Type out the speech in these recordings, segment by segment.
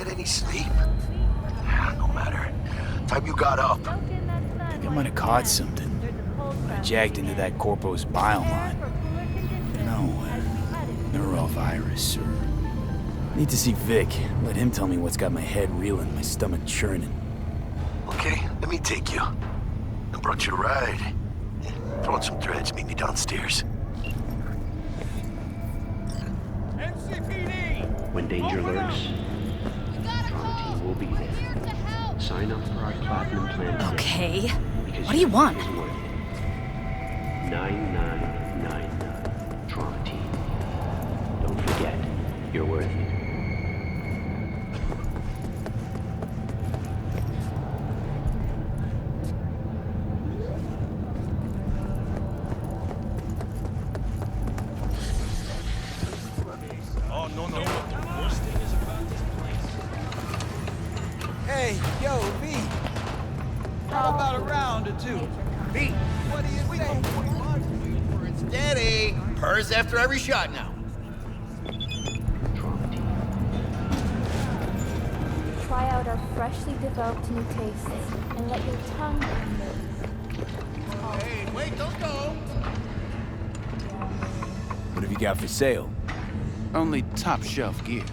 get any sleep? No matter. Time you got up. I think I might have caught something. I jagged into that Corpo's bile line. You know, neurovirus or... Need to see Vic. Let him tell me what's got my head reeling, my stomach churning. Okay, let me take you. I brought you a ride. Throw on some threads, meet me downstairs. When danger lurks, Trauma Team will be there. Sign up for our platinum plan. Okay. Because What do you want? 9999 Trauma Team. Don't forget, you're worth it. Hey, yo, V. How about a round or two? V, what do you say? Steady. Purrs after every shot now. Trauma Team. Try out our freshly developed new tastes and let your tongue move. Hey, wait, don't go. What have you got for sale? Only top shelf gear.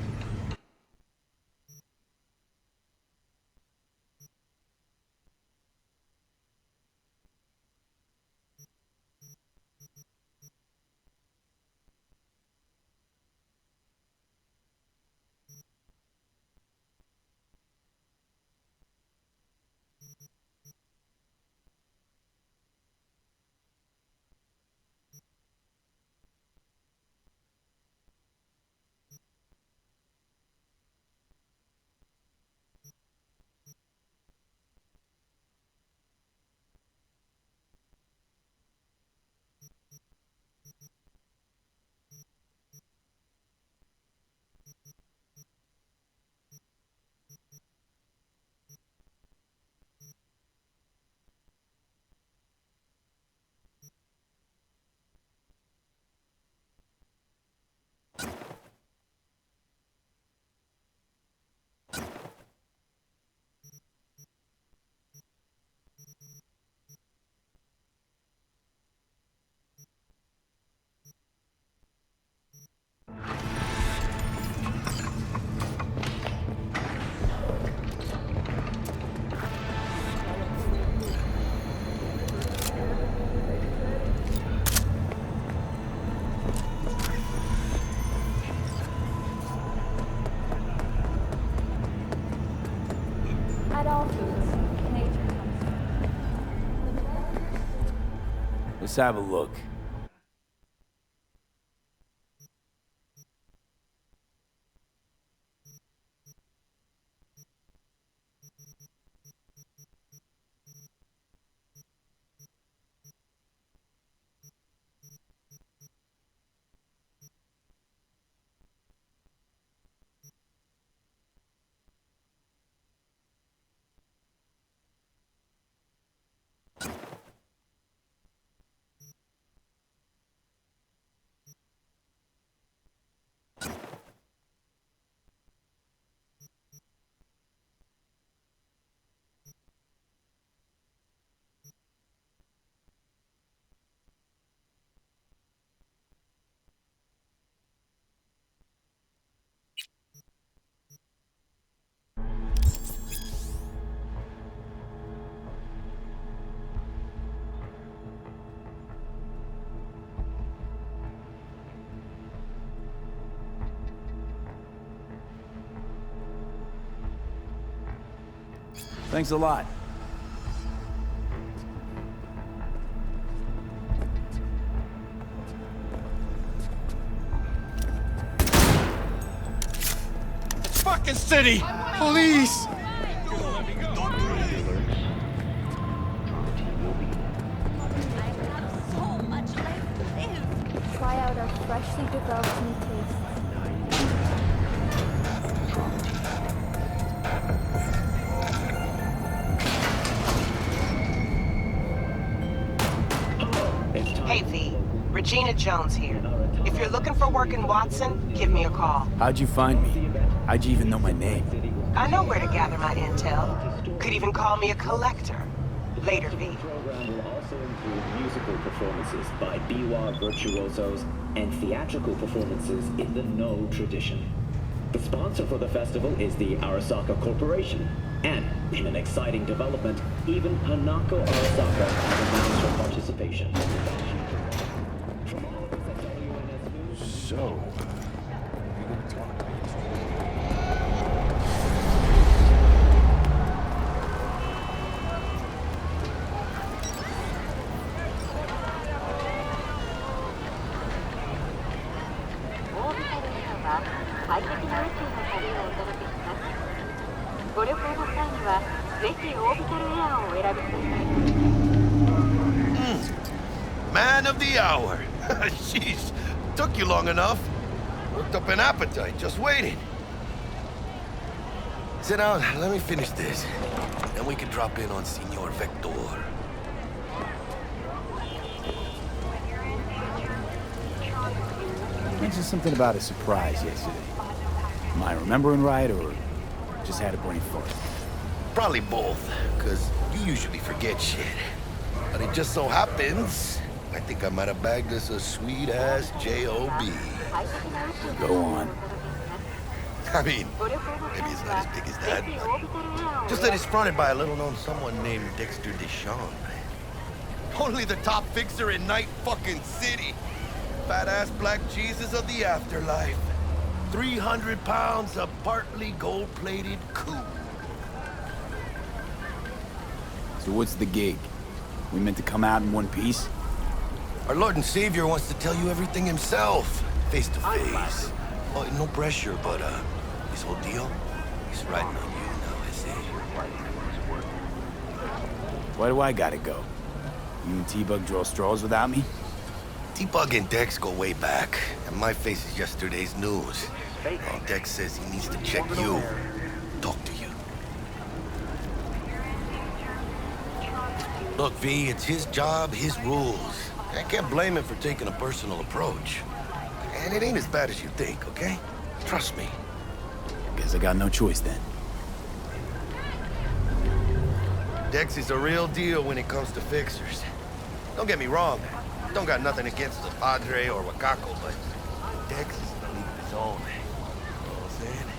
Let's have a look. Thanks a lot. Fucking city! Police! Try out our freshly developed new tastes. Hey V, Regina Jones here. If you're looking for work in Watson, give me a call. How'd you find me? How'd you even know my name? I know where to gather my intel. Could even call me a collector. Later, V. The program will also include musical performances by biwa virtuosos and theatrical performances in the No tradition. The sponsor for the festival is the Arasaka Corporation, and in an exciting development, even Hanako Arasaka has announced her participation. From all of us at WNS News, So, Man of the hour. Jeez, took you long enough. Worked up an appetite just waiting. Sit down, let me finish this. Then we can drop in on Senor Vector. you mentioned something about a surprise yesterday. Am I remembering right, or just had a brain fart? Probably both, because you usually forget shit. But it just so happens, I think I might have bagged us a sweet-ass J.O.B. Go on. I mean, maybe it's not as big as that, but just that it's fronted by a little-known someone named Dexter Deshawn. Only the top fixer in Night fucking City. Fat-ass black Jesus of the afterlife. 300 pounds of partly gold-plated coup. So what's the gig? We meant to come out in one piece? Our Lord and Savior wants to tell you everything himself, face to face. Oh, no pressure, but this whole deal is riding on you now, I see. Why do I gotta go? You and T-Bug draw straws without me? T-Bug and Dex go way back, and my face is yesterday's news. And Dex says he needs to check you, talk to you. Look, V, it's his job, his rules. I can't blame him for taking a personal approach. And it ain't as bad as you think, okay? Trust me. Guess I got no choice then. Dex is a real deal when it comes to fixers. Don't get me wrong. Don't got nothing against the Padre or Wakako, but Dex is in a league of his own. You know what I'm saying?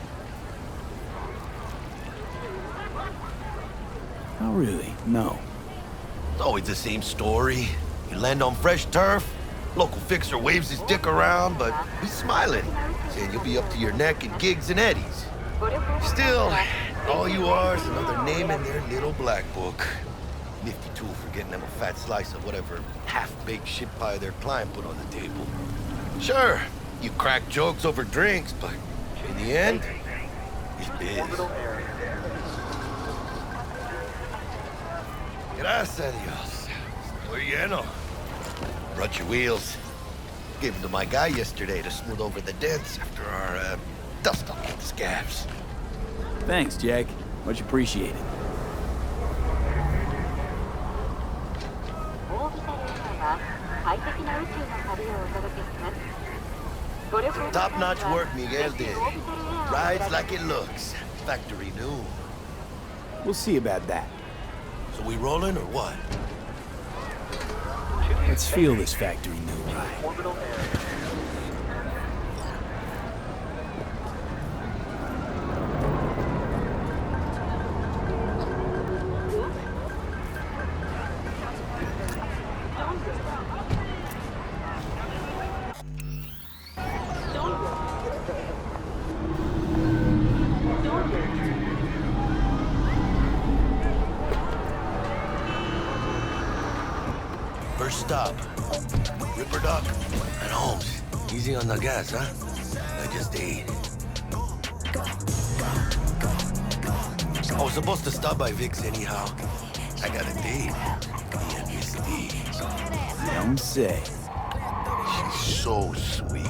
Oh, really? No. It's always the same story. You land on fresh turf, local fixer waves his dick around, but he's smiling, saying you'll be up to your neck in gigs and eddies. Still, all you are is another name in their little black book. Nifty tool for getting them a fat slice of whatever half-baked shit pie their client put on the table. Sure, you crack jokes over drinks, but in the end, it's biz. Gracias a Dios. Estoy lleno. Brought your wheels. Gave them to my guy yesterday to smooth over the dents after our, dust up with the scabs. Thanks, Jack. Much appreciated. Top-notch work Miguel did. Rides like it looks. Factory new. We'll see about that. So we rolling or what? Let's feel this factory new ride. First stop. Ripperdoc and Holmes. Easy on the gas, huh? I just ate. I was supposed to stop by Vic's anyhow. I got a date. Me and Miss D. Don't say. She's so sweet.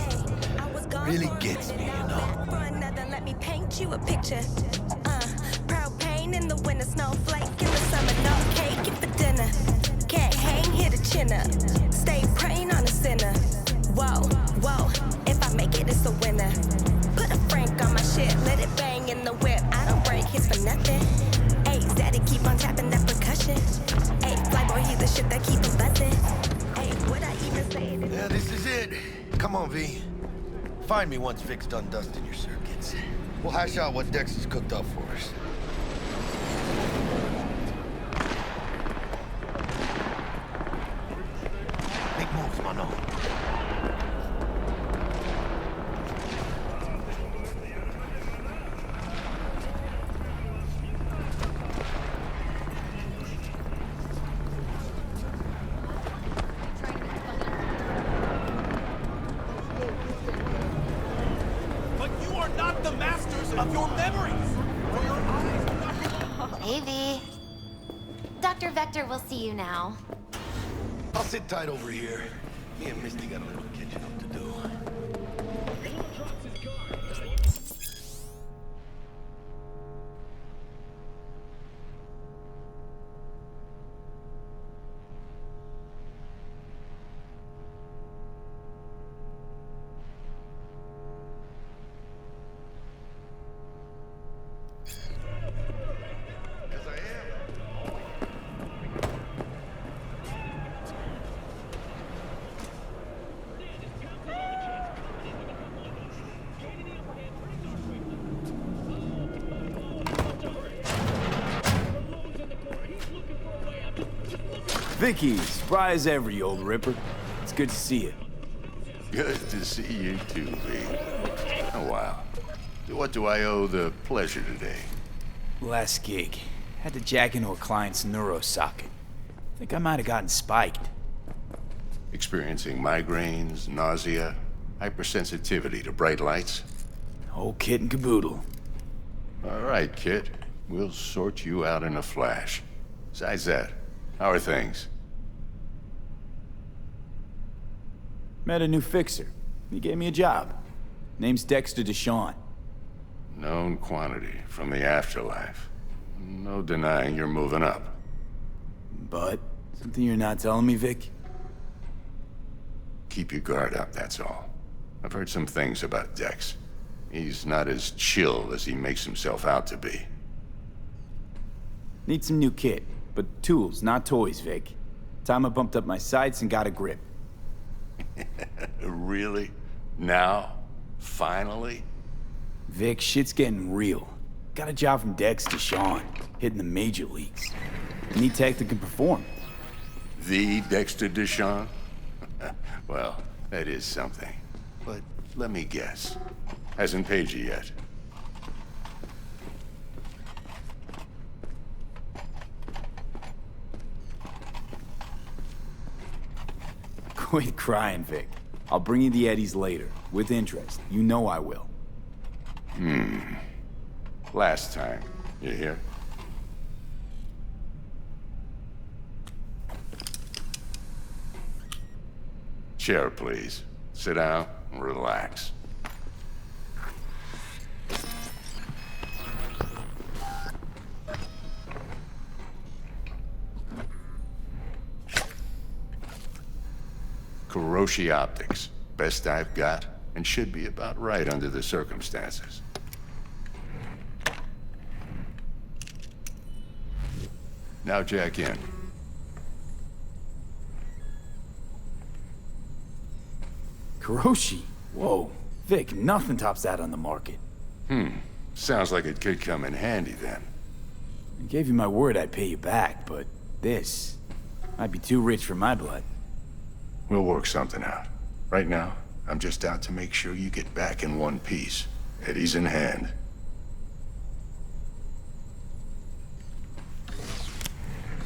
Really gets me, you know? Let me paint you a picture. Proud pain in the winter, snowflake in the summer, no cake for dinner. Can't hang, hit a chin up. Stay praying on a sinner. Whoa, whoa, if I make it, it's a winner. Put a Frank on my shit, let it bang in the whip. I don't break nothing. Ayy, Zaddy keep on tapping that percussion. Ayy, Flyboy, he's the shit that keep a buzzing. Ayy, what I even say? Yeah, this is it. Come on, V. Find me once Vic's done dusting your circuits. We'll hash out what Dex has cooked up for us. Make moves, mano. But you are not the masters of your memories. For your eyes. Hey, V. Dr. Vector will see you now. I'll sit tight over here. Me and Misty got a little catching up to do. Vicky, spry as ever, you old ripper. It's good to see you. Good to see you too, V. Oh, wow. What do I owe the pleasure today? Last gig. Had to jack into a client's neuro socket. Think I might have gotten spiked. Experiencing migraines, nausea, hypersensitivity to bright lights? Whole kit and caboodle. All right, kid. We'll sort you out in a flash. Besides that, how are things? Met a new fixer. He gave me a job. Name's Dexter Deshawn. Known quantity from the afterlife. No denying you're moving up. But, something you're not telling me, Vic? Keep your guard up, that's all. I've heard some things about Dex. He's not as chill as he makes himself out to be. Need some new kit, but tools, not toys, Vic. Time I bumped up my sights and got a grip. Really? Now? Finally? Vic, shit's getting real. Got a job from Dex to Sean, hitting the major leagues. Need tech that can perform. The Dexter Deshawn? Well, that is something. But let me guess. Hasn't paid you yet. Quit crying, Vic. I'll bring you the eddies later, with interest. You know I will. Last time. You hear? Chair, please. Sit down and relax. Kuroshi Optics. Best I've got, and should be about right under the circumstances. Now jack in. Kuroshi? Whoa. Vic, nothing tops that on the market. Sounds like it could come in handy then. I gave you my word I'd pay you back, but this might be too rich for my blood. We'll work something out. Right now, I'm just out to make sure you get back in one piece. Eddie's in hand.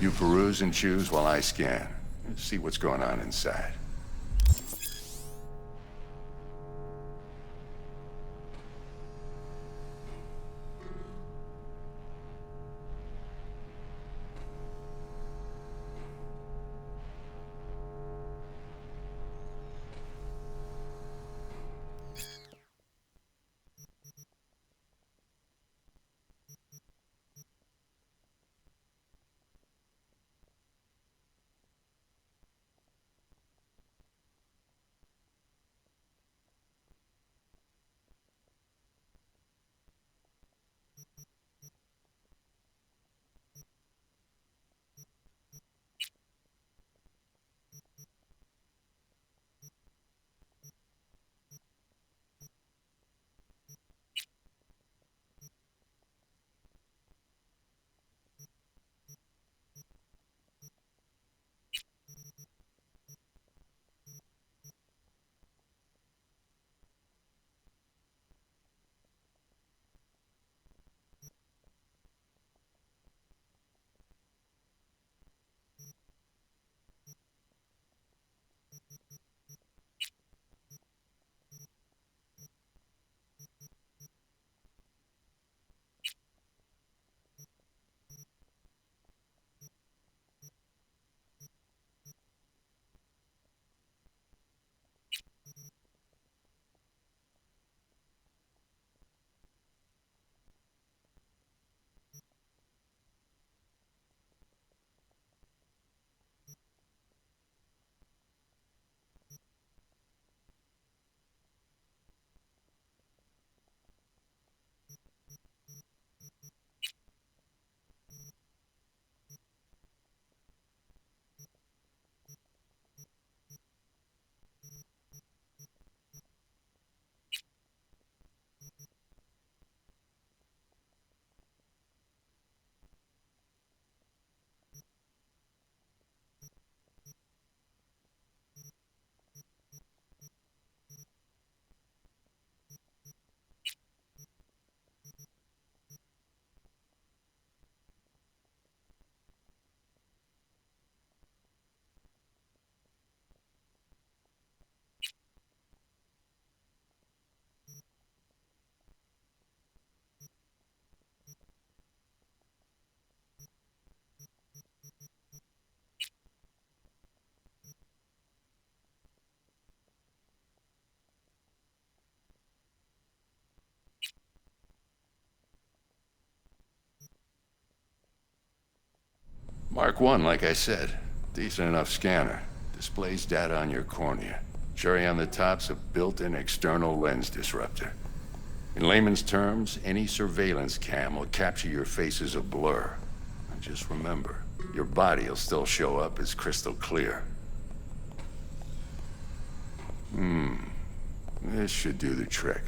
You peruse and choose while I scan. See what's going on inside. Mark 1, like I said. Decent enough scanner. Displays data on your cornea. Cherry on the top's a built-in external lens disruptor. In layman's terms, any surveillance cam will capture your face as a blur. And just remember, your body will still show up as crystal clear. This should do the trick.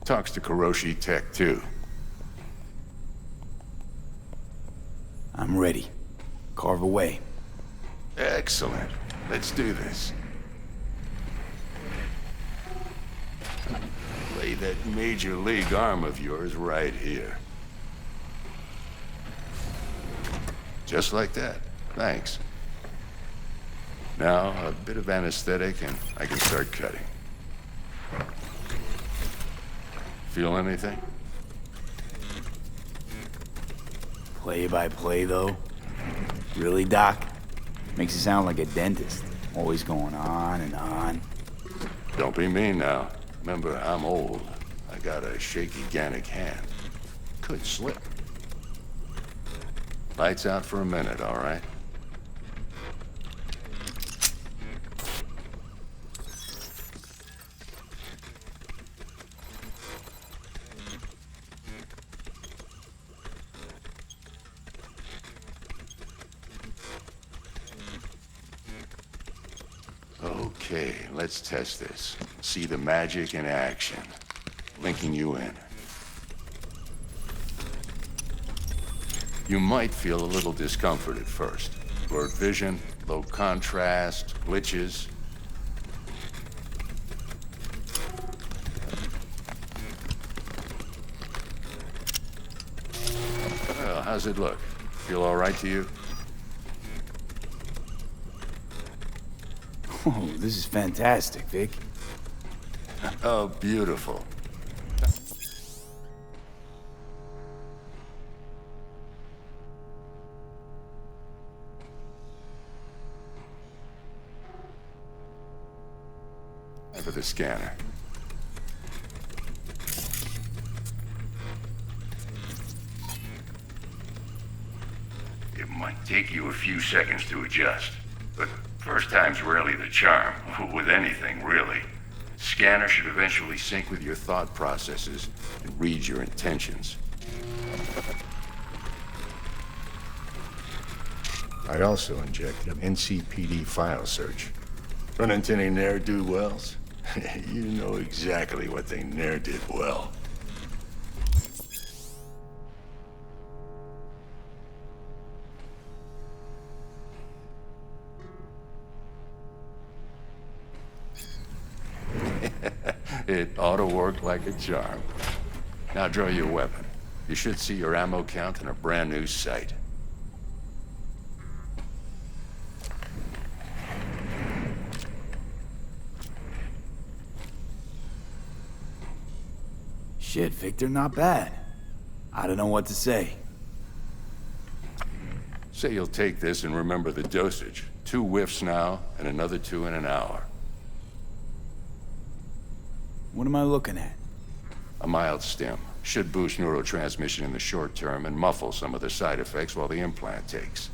Talks to Kiroshi Tech, too. I'm ready. Carve away. Excellent. Let's do this. Lay that major league arm of yours right here. Just like that. Thanks. Now, a bit of anesthetic and I can start cutting. Feel anything? Play by play, though? Really, Doc? Makes you sound like a dentist. Always going on and on. Don't be mean now. Remember, I'm old. I got a shaky Gannic hand. Could slip. Lights out for a minute, all right? Okay, let's test this. See the magic in action. Linking you in. You might feel a little discomfort at first. Blurred vision, low contrast, glitches. Well, how's it look? Feel all right to you? Oh, this is fantastic, Vic. Oh, beautiful. For the scanner. It might take you a few seconds to adjust, but first time's rarely the charm, with anything, really. Scanner should eventually sync with your thought processes and read your intentions. I'd also inject an NCPD file search. Run into any ne'er-do-wells? You know exactly what they ne'er did well. It ought to work like a charm. Now draw your weapon. You should see your ammo count in a brand new sight. Shit, Victor, not bad. I don't know what to say. Say you'll take this and remember the dosage. 2 whiffs now, and another 2 in an hour. What am I looking at? A mild stim. Should boost neurotransmission in the short term and muffle some of the side effects while the implant takes.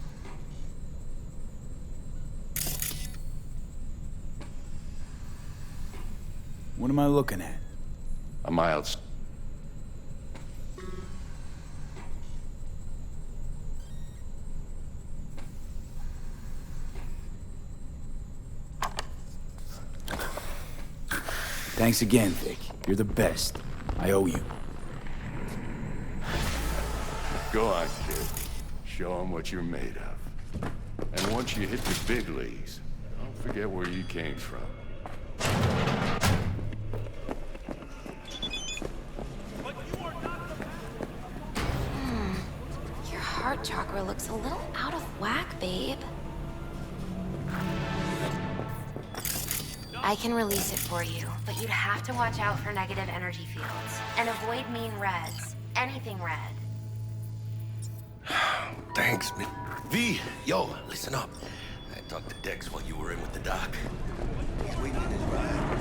What am I looking at? A mild Thanks again, Vic. You're the best. I owe you. Go on, kid. Show them what you're made of. And once you hit the big leagues, don't forget where you came from. Your heart chakra looks a little out of whack, babe. I can release it for you, but you'd have to watch out for negative energy fields and avoid mean reds. Anything red. Thanks, man. V, yo, listen up. I talked to Dex while you were in with the doc. He's waiting in his ride.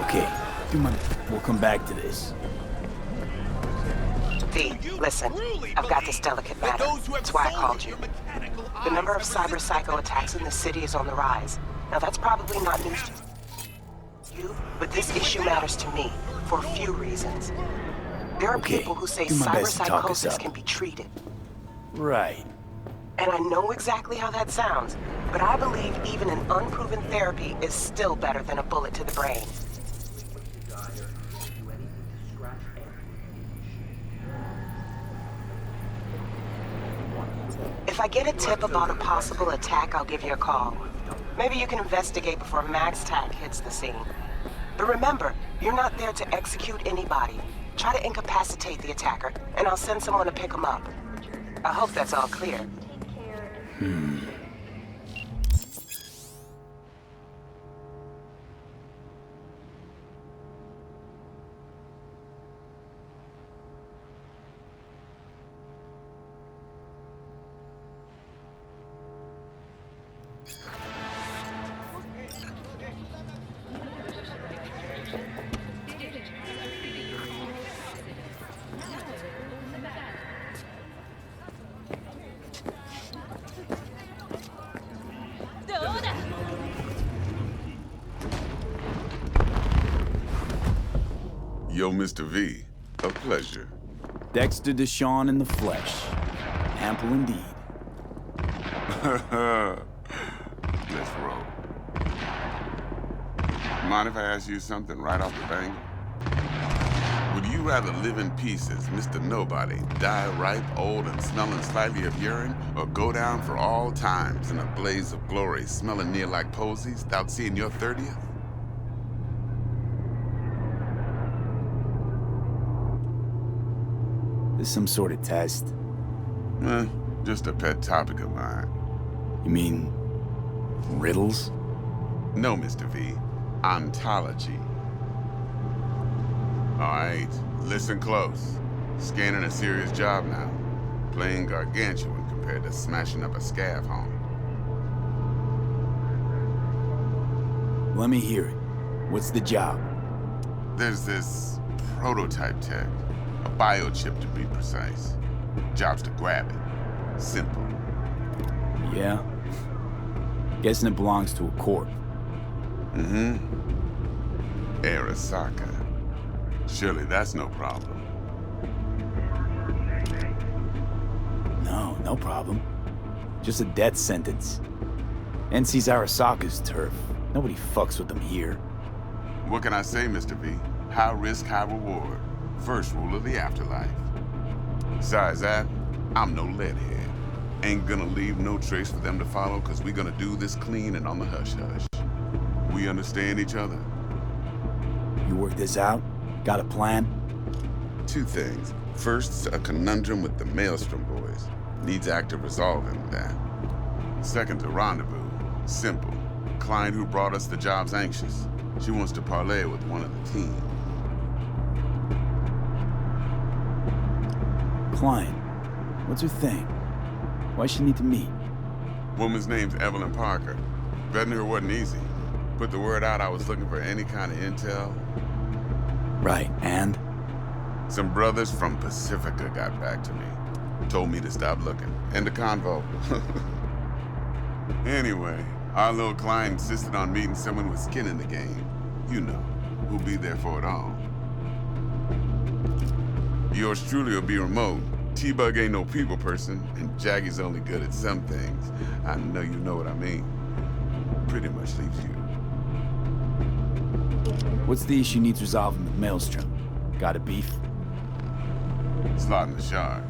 Okay, we'll come back to this. V, listen. I've got this delicate matter. That's why I called you. The number of cyber psycho attacks in the city is on the rise. Now that's probably not news to you, but this issue matters to me for a few reasons. There are people who say cyber psychosis can be treated. Right. And I know exactly how that sounds, but I believe even an unproven therapy is still better than a bullet to the brain. If I get a tip about a possible attack, I'll give you a call. Maybe you can investigate before MaxTac hits the scene. But remember, you're not there to execute anybody. Try to incapacitate the attacker, and I'll send someone to pick him up. I hope that's all clear. Yo, Mr. V, a pleasure. Dexter Deshawn in the flesh. Ample indeed. Let's roll. Mind if I ask you something right off the bang? Would you rather live in pieces, Mr. Nobody, die ripe, old, and smelling slightly of urine, or go down for all times in a blaze of glory, smelling near like posies, without seeing your 30th? This some sort of test? Just a pet topic of mine. You mean riddles? No, Mr. V. Ontology. All right, listen close. Scanning a serious job now. Playing gargantuan compared to smashing up a scav home. Let me hear it. What's the job? There's this prototype tech. A biochip, to be precise. Job's to grab it. Simple. Yeah? Guessing it belongs to a corp. Arasaka. Surely that's no problem. No problem. Just a death sentence. NC's Arasaka's turf. Nobody fucks with them here. What can I say, Mr. V? High risk, high reward. First rule of the afterlife. Besides that, I'm no leadhead. Ain't gonna leave no trace for them to follow, cause we gonna do this clean and on the hush-hush. We understand each other? You work this out? Got a plan? Two things. First, a conundrum with the Maelstrom boys. Needs active resolving with that. Second, a rendezvous. Simple. Client who brought us the job's anxious. She wants to parlay with one of the team. Client? What's her thing? Why she need to meet? Woman's name's Evelyn Parker. Vetting her wasn't easy. Put the word out I was looking for any kind of intel. Right, and? Some brothers from Pacifica got back to me. Told me to stop looking. End of convo. Anyway, our little client insisted on meeting someone with skin in the game. You know, who'll be there for it all. Yours truly will be remote. T-Bug ain't no people person, and Jaggy's only good at some things. I know you know what I mean. Pretty much leaves you. What's the issue needs resolving with Maelstrom? Got a beef? Slot in the shard.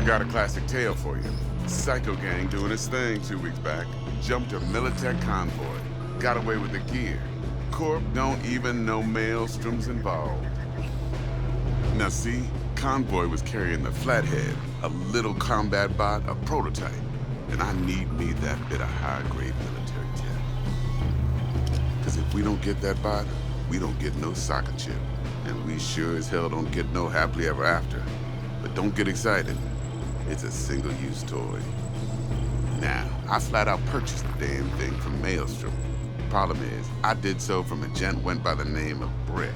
Got a classic tale for you. Psycho gang doing its thing 2 weeks back. Jumped a Militech convoy. Got away with the gear. Corp don't even know Maelstrom's involved. Now see, convoy was carrying the Flathead, a little combat bot, a prototype. And I need me that bit of high-grade military tech. Cause if we don't get that bot, we don't get no soccer chip. And we sure as hell don't get no happily ever after. But don't get excited. It's a single-use toy. Now, I flat out purchased the damn thing from Maelstrom. Problem is, I did so from a gent went by the name of Brick.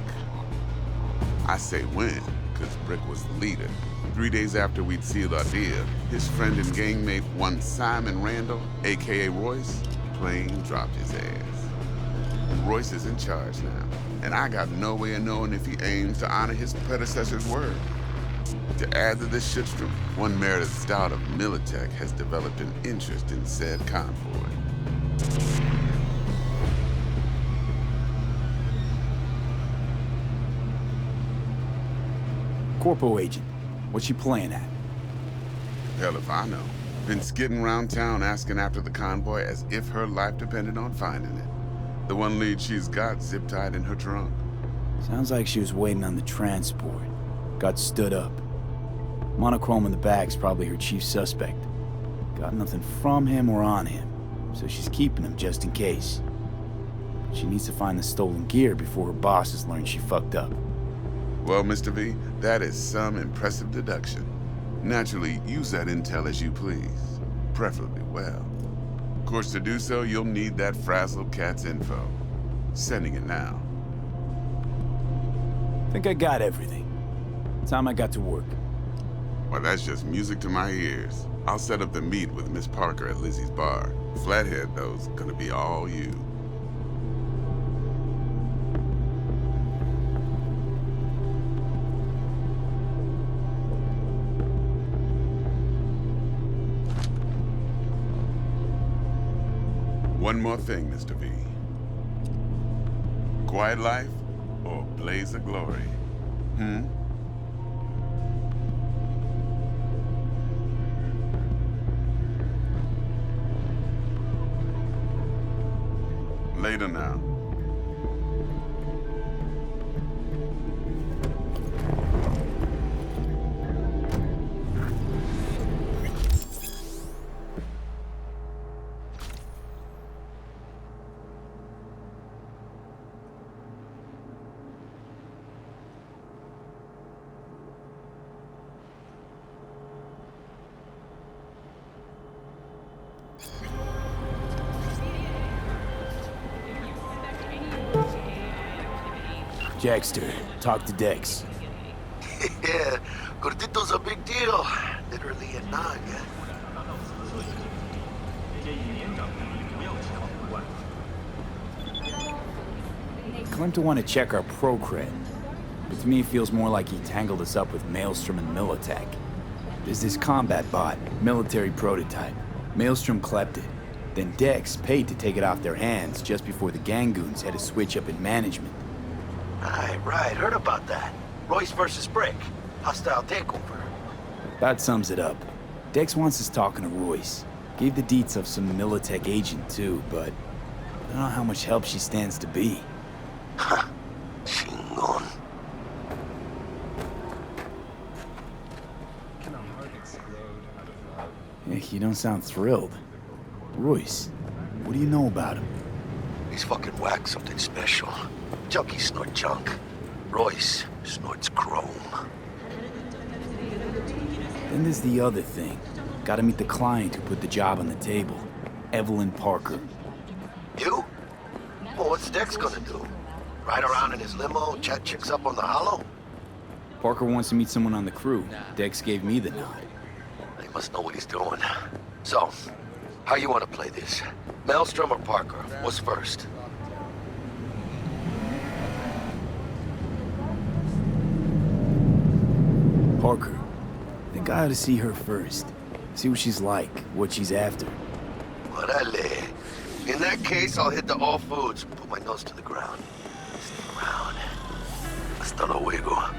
I say when, because Brick was the leader. 3 days after we'd sealed our deal, his friend and gangmate, one Simon Randall, aka Royce, plain dropped his ass. Royce is in charge now, and I got no way of knowing if he aims to honor his predecessor's word. To add to this shitstorm, one Meredith Stout of Militech has developed an interest in said convoy. Corpo agent, what's she playing at? Hell if I know. Been skidding around town asking after the convoy as if her life depended on finding it. The one lead she's got zip-tied in her trunk. Sounds like she was waiting on the transport. Got stood up. Monochrome in the bag's probably her chief suspect. Got nothing from him or on him, so she's keeping him just in case. She needs to find the stolen gear before her bosses learn she fucked up. Well, Mr. V, that is some impressive deduction. Naturally, use that intel as you please. Preferably well. Of course, to do so, you'll need that frazzled cat's info. Sending it now. Think I got everything. Time I got to work. Well, that's just music to my ears. I'll set up the meet with Miss Parker at Lizzie's bar. Flathead, though's gonna be all you. One more thing, Mr. V. Quiet life or blaze of glory? Later now. Jackster, talk to Dex. Yeah, Gordito's a big deal. Literally a nine, yeah. Claimed to want to check our pro cred, but to me it feels more like he tangled us up with Maelstrom and Militech. There's this combat bot, military prototype. Maelstrom clept it. Then Dex paid to take it off their hands just before the Gangoons had a switch up in management. Right, heard about that. Royce versus Brick. Hostile takeover. That sums it up. Dex wants us talking to Royce. Gave the deets of some Militech agent too, but I don't know how much help she stands to be. Ha! Chingon. Yeah, you don't sound thrilled. Royce, what do you know about him? He's fucking whack something special. Junkies snort junk. Royce snorts chrome. Then there's the other thing. Gotta meet the client who put the job on the table. Evelyn Parker. You? Well, what's Dex gonna do? Ride around in his limo, chat chicks up on the hollow? Parker wants to meet someone on the crew. Dex gave me the nod. He must know what he's doing. So, how you want to play this? Maelstrom or Parker? What's first? Parker. I think I ought to see her first. See what she's like, what she's after. Orale. In that case, I'll hit the all foods and put my nose to the ground. Stick around. Hasta luego.